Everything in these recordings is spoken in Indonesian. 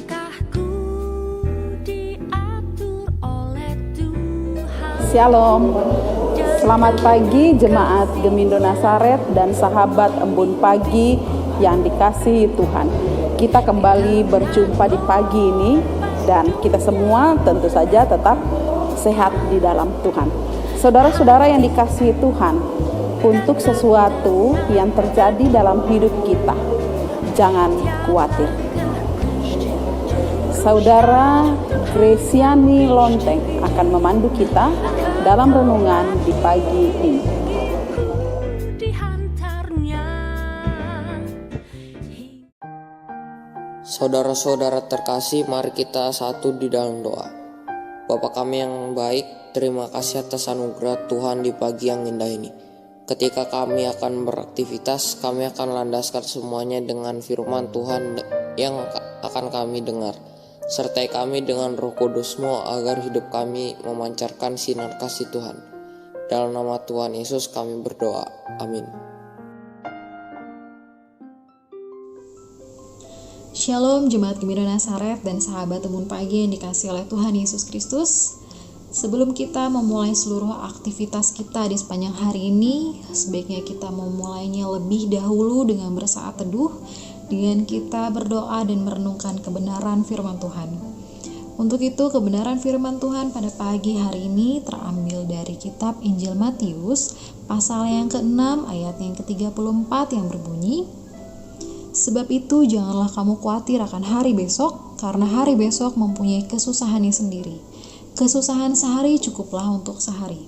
Langkahku diatur oleh Tuhan. Shalom. Selamat pagi jemaat Gemindo Nasaret dan sahabat embun pagi yang dikasihi Tuhan. Kita kembali berjumpa di pagi ini dan kita semua tentu saja tetap sehat di dalam Tuhan. Saudara-saudara yang dikasihi Tuhan, untuk sesuatu yang terjadi dalam hidup kita, jangan khawatir. Saudara Gresiani Lonteng akan memandu kita dalam renungan di pagi ini. Saudara-saudara terkasih, mari kita satu di dalam doa. Bapa kami yang baik, terima kasih atas anugerah Tuhan di pagi yang indah ini. Ketika kami akan beraktivitas, kami akan landaskan semuanya dengan firman Tuhan yang akan kami dengar. Sertai kami dengan Roh Kudus-Mu agar hidup kami memancarkan sinar kasih Tuhan. Dalam nama Tuhan Yesus kami berdoa. Amin. Shalom Jemaat Gemindo Nasaret dan sahabat embun pagi yang dikasihi oleh Tuhan Yesus Kristus. Sebelum kita memulai seluruh aktivitas kita di sepanjang hari ini, sebaiknya kita memulainya lebih dahulu dengan bersaat teduh, dengan kita berdoa dan merenungkan kebenaran firman Tuhan. Untuk itu, kebenaran firman Tuhan pada pagi hari ini terambil dari kitab Injil Matius, pasal yang ke-6 ayat yang ke-34 yang berbunyi, "Sebab itu janganlah kamu khawatir akan hari besok, karena hari besok mempunyai kesusahannya sendiri. Kesusahan sehari cukuplah untuk sehari."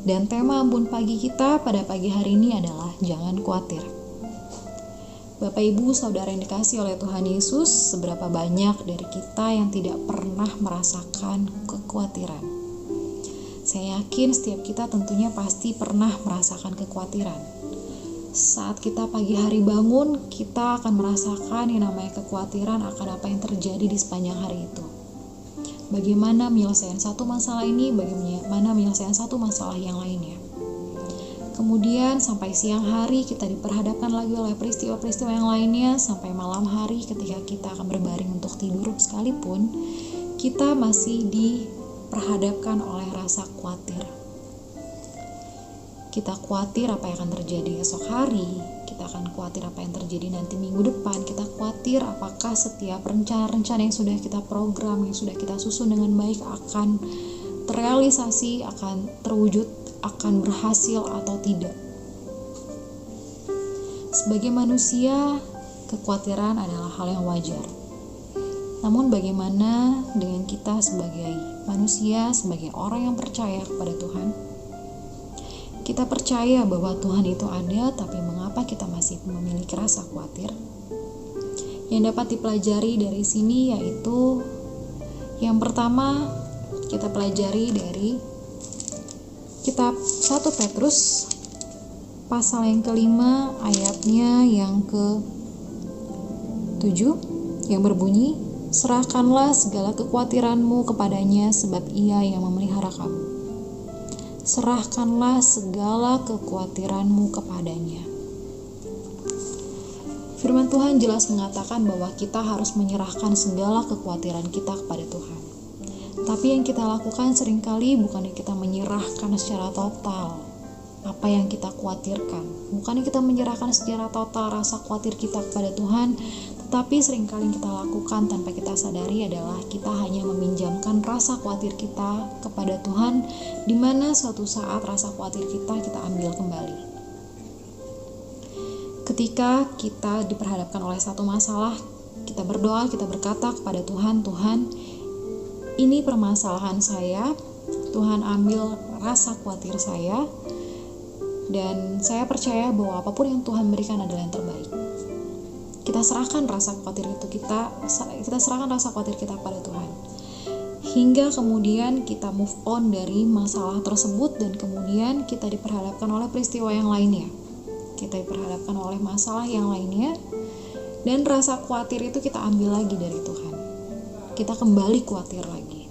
Dan tema embun pagi kita pada pagi hari ini adalah jangan khawatir. Bapak Ibu Saudara yang dikasihi oleh Tuhan Yesus, seberapa banyak dari kita yang tidak pernah merasakan kekhawatiran? Saya yakin setiap kita tentunya pasti pernah merasakan kekhawatiran. Saat kita pagi hari bangun, kita akan merasakan yang namanya kekhawatiran akan apa yang terjadi di sepanjang hari itu. Bagaimana menyelesaikan satu masalah ini, bagaimana menyelesaikan satu masalah yang lainnya. Kemudian sampai siang hari kita diperhadapkan lagi oleh peristiwa-peristiwa yang lainnya, sampai malam hari ketika kita akan berbaring untuk tidur sekalipun, kita masih diperhadapkan oleh rasa khawatir. Kita khawatir apa yang akan terjadi esok hari, kita akan khawatir apa yang terjadi nanti minggu depan, kita khawatir apakah setiap rencana-rencana yang sudah kita program, yang sudah kita susun dengan baik akan terrealisasi, akan terwujud, akan berhasil atau tidak. Sebagai manusia, kekhawatiran adalah hal yang wajar. Namun bagaimana dengan kita sebagai manusia, sebagai orang yang percaya kepada Tuhan? Kita percaya bahwa Tuhan itu ada, tapi mengapa kita masih memiliki rasa khawatir? Yang dapat dipelajari dari sini yaitu yang pertama, kita pelajari dari kitab 1 Petrus pasal yang ke-5 ayatnya yang ke-7 yang berbunyi, "Serahkanlah segala kekhawatiranmu kepadanya sebab Ia yang memelihara kamu." Serahkanlah segala kekhawatiranmu kepadanya. Firman Tuhan jelas mengatakan bahwa kita harus menyerahkan segala kekhawatiran kita kepada Tuhan. Tapi yang kita lakukan seringkali bukannya kita menyerahkan secara total apa yang kita khawatirkan. Bukannya kita menyerahkan secara total rasa khawatir kita kepada Tuhan, tetapi seringkali yang kita lakukan tanpa kita sadari adalah kita hanya meminjamkan rasa khawatir kita kepada Tuhan, di mana suatu saat rasa khawatir kita ambil kembali. Ketika kita diperhadapkan oleh satu masalah, kita berdoa, kita berkata kepada Tuhan, "Tuhan, ini permasalahan saya, Tuhan ambil rasa khawatir saya, dan saya percaya bahwa apapun yang Tuhan berikan adalah yang terbaik." Kita serahkan rasa khawatir kita serahkan rasa khawatir kita pada Tuhan. Hingga kemudian kita move on dari masalah tersebut dan kemudian kita diperhadapkan oleh peristiwa yang lainnya. Kita diperhadapkan oleh masalah yang lainnya dan rasa khawatir itu kita ambil lagi dari Tuhan. Kita kembali khawatir lagi.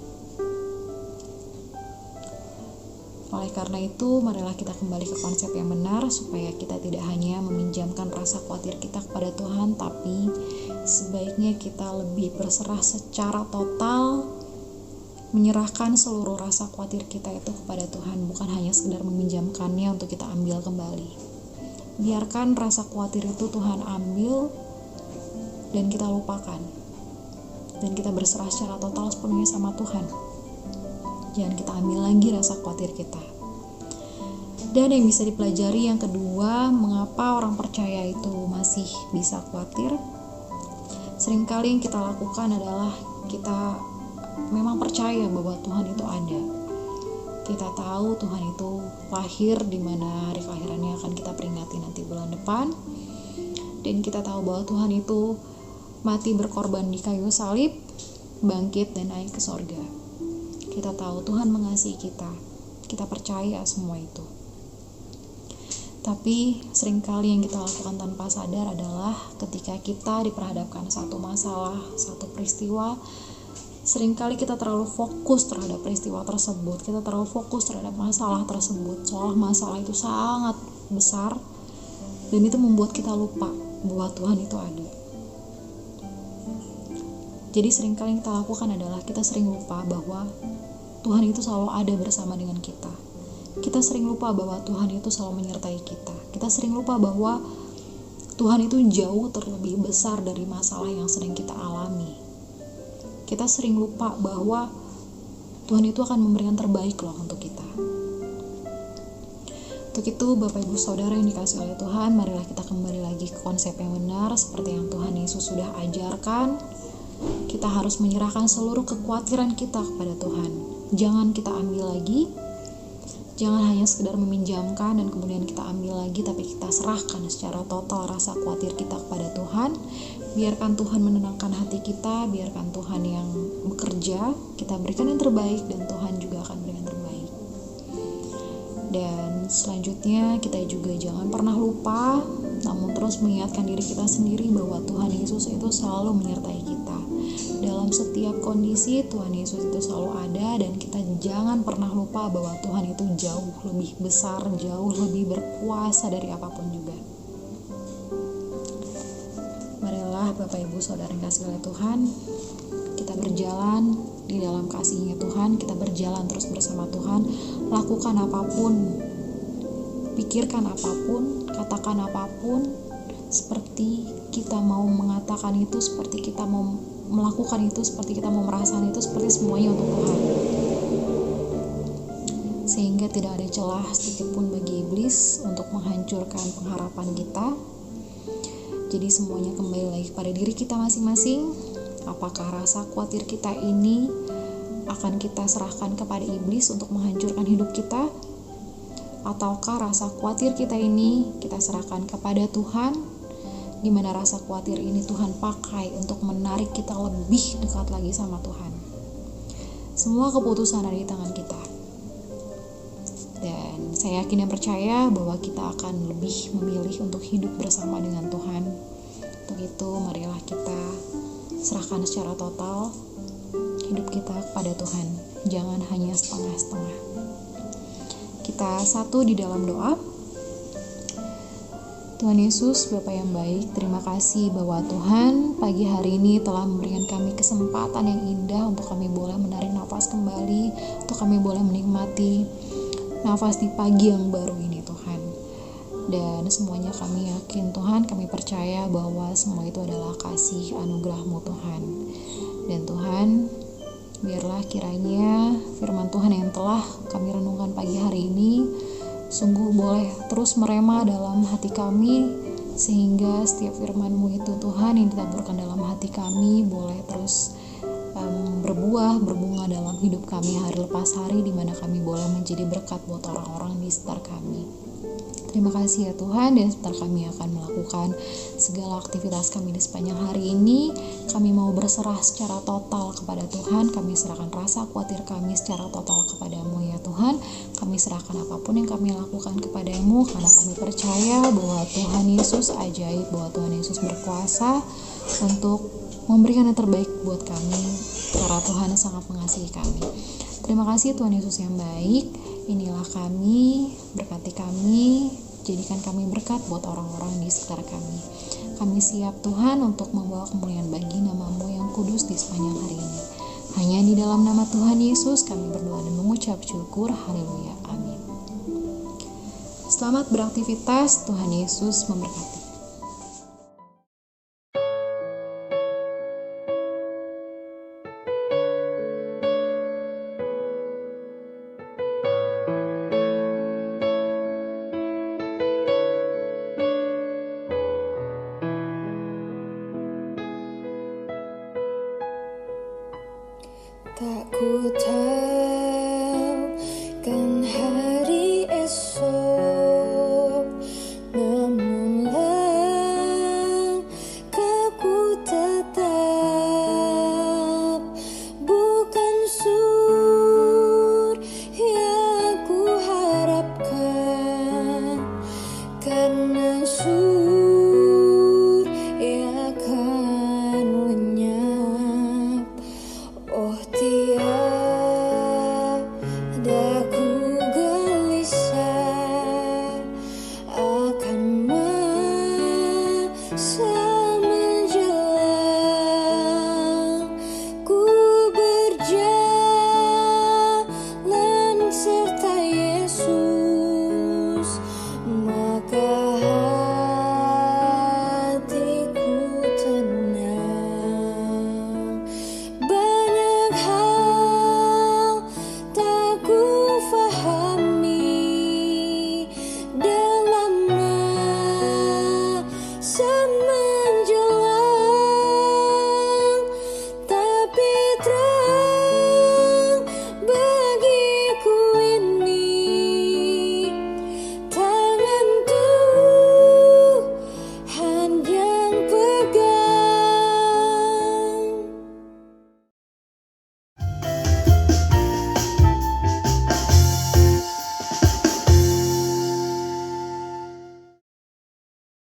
Oleh karena itu, marilah kita kembali ke konsep yang benar supaya kita tidak hanya meminjamkan rasa khawatir kita kepada Tuhan, tapi sebaiknya kita lebih berserah secara total, menyerahkan seluruh rasa khawatir kita itu kepada Tuhan, bukan hanya sekedar meminjamkannya untuk kita ambil kembali. Biarkan rasa khawatir itu Tuhan ambil dan kita lupakan. Dan kita berserah secara total sepenuhnya sama Tuhan. Jangan kita ambil lagi rasa khawatir kita. Dan yang bisa dipelajari yang kedua, mengapa orang percaya itu masih bisa khawatir? Seringkali yang kita lakukan adalah kita memang percaya bahwa Tuhan itu ada. Kita tahu Tuhan itu lahir, di mana hari kelahirannya akan kita peringati nanti bulan depan. Dan kita tahu bahwa Tuhan itu mati berkorban di kayu salib, bangkit dan naik ke sorga. Kita tahu Tuhan mengasihi kita percaya semua itu. Tapi seringkali yang kita lakukan tanpa sadar adalah ketika kita diperhadapkan satu masalah, satu peristiwa, seringkali kita terlalu fokus terhadap peristiwa tersebut, kita terlalu fokus terhadap masalah tersebut, seolah masalah itu sangat besar, dan itu membuat kita lupa bahwa Tuhan itu ada. Jadi seringkali yang kita lakukan adalah kita sering lupa bahwa Tuhan itu selalu ada bersama dengan kita. Kita sering lupa bahwa Tuhan itu selalu menyertai kita. Kita sering lupa bahwa Tuhan itu jauh terlebih besar dari masalah yang sedang kita alami. Kita sering lupa bahwa Tuhan itu akan memberikan terbaik loh untuk kita. Untuk itu, Bapak Ibu Saudara yang dikasihi oleh Tuhan, marilah kita kembali lagi ke konsep yang benar seperti yang Tuhan Yesus sudah ajarkan. Kita harus menyerahkan seluruh kekhawatiran kita kepada Tuhan. Jangan kita ambil lagi. Jangan hanya sekedar meminjamkan dan kemudian kita ambil lagi, tapi kita serahkan secara total rasa khawatir kita kepada Tuhan. Biarkan Tuhan menenangkan hati kita, biarkan Tuhan yang bekerja, kita berikan yang terbaik dan Tuhan juga akan berikan terbaik. Dan selanjutnya kita juga jangan pernah lupa, namun terus mengingatkan diri kita sendiri bahwa Tuhan Yesus itu selalu menyertai kita. Dalam setiap kondisi Tuhan Yesus itu selalu ada, dan kita jangan pernah lupa bahwa Tuhan itu jauh lebih besar, jauh lebih berkuasa dari apapun juga. Marilah Bapak Ibu Saudara yang kasih oleh Tuhan, kita berjalan di dalam kasih-Nya Tuhan, kita berjalan terus bersama Tuhan, lakukan apapun, pikirkan apapun, katakan apapun, seperti kita mau mengatakan itu, seperti kita mau melakukan itu, seperti kita mau merasakan itu, seperti semuanya untuk Tuhan. Sehingga tidak ada celah sedikit pun bagi iblis untuk menghancurkan pengharapan kita. Jadi semuanya kembali lagi pada diri kita masing-masing. Apakah rasa khawatir kita ini akan kita serahkan kepada iblis untuk menghancurkan hidup kita? Ataukah rasa khawatir kita ini kita serahkan kepada Tuhan, di mana rasa khawatir ini Tuhan pakai untuk menarik kita lebih dekat lagi sama Tuhan. Semua keputusan ada di tangan kita. Dan saya yakin dan percaya bahwa kita akan lebih memilih untuk hidup bersama dengan Tuhan. Untuk itu, marilah kita serahkan secara total hidup kita kepada Tuhan. Jangan hanya setengah-setengah. Kita satu di dalam doa. Tuhan Yesus, Bapa yang baik, terima kasih bahwa Tuhan pagi hari ini telah memberikan kami kesempatan yang indah untuk kami boleh menarik nafas kembali, untuk kami boleh menikmati nafas di pagi yang baru ini Tuhan. Dan semuanya kami yakin Tuhan, kami percaya bahwa semua itu adalah kasih anugerah-Mu Tuhan. Dan Tuhan, biarlah kiranya firman Tuhan yang telah kami renungkan pagi hari ini sungguh boleh terus merema dalam hati kami, sehingga setiap firman-Mu itu Tuhan yang ditaburkan dalam hati kami boleh terus berbuah, berbunga dalam hidup kami hari lepas hari, di mana kami boleh menjadi berkat buat orang-orang di sekitar kami. Terima kasih ya Tuhan, dan sebentar kami akan melakukan segala aktivitas kami di sepanjang hari ini. Kami mau berserah secara total kepada Tuhan. Kami serahkan rasa khawatir kami secara total kepada-Mu ya Tuhan. Kami serahkan apapun yang kami lakukan kepada-Mu, karena kami percaya bahwa Tuhan Yesus ajaib, bahwa Tuhan Yesus berkuasa untuk memberikan yang terbaik buat kami, karena Tuhan sangat mengasihi kami. Terima kasih Tuhan Yesus yang baik, Inilah kami, berkati kami, jadikan kami berkat buat orang-orang di sekitar kami. Kami siap Tuhan untuk membawa kemuliaan bagi nama-Mu yang kudus di sepanjang hari ini. Hanya di dalam nama Tuhan Yesus kami berdoa dan mengucap syukur. Haleluya. Amin. Selamat beraktivitas. Tuhan Yesus memberkati. Tak ku tahu